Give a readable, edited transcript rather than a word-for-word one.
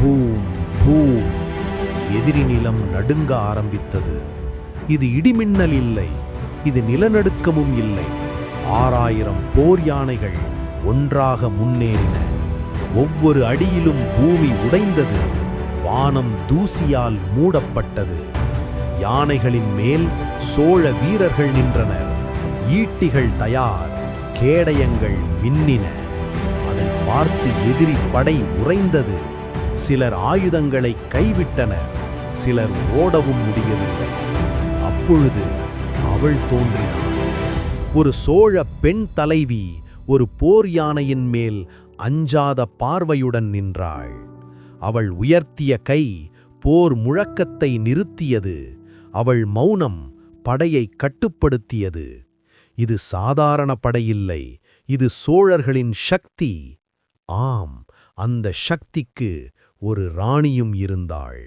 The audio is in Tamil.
பூம் பூம் எதிரி நிலம் நடுங்க ஆரம்பித்தது. இது இடிமின்னல் இல்லை, இது நிலநடுக்கமும் இல்லை. 6000 போர் யானைகள் ஒன்றாக முன்னேறின. ஒவ்வொரு அடியிலும் பூமி உடைந்தது. வானம் தூசியால் மூடப்பட்டது. யானைகளின் மேல் சோழ வீரர்கள் நின்றனர். ஈட்டிகள் தயார், கேடயங்கள் மின்னின. அதை பார்த்து எதிரி படை உறைந்தது. சிலர் ஆயுதங்களை கைவிட்டனர், சிலர் ஓடவும் முடியவில்லை. அப்பொழுது அவள் தோன்றினாள். ஒரு சோழ பெண் தலைவி ஒரு போர் யானையின் மேல் அஞ்சாத பார்வையுடன் நின்றாள். அவள் உயர்த்திய கை போர் முழக்கத்தை நிறுத்தியது. அவள் மௌனம் படையை கட்டுப்படுத்தியது. இது சாதாரண படையில்லை, இது சோழர்களின் சக்தி. ஆம், அந்த சக்திக்கு ஒரு ராணியும் இருந்தாள்.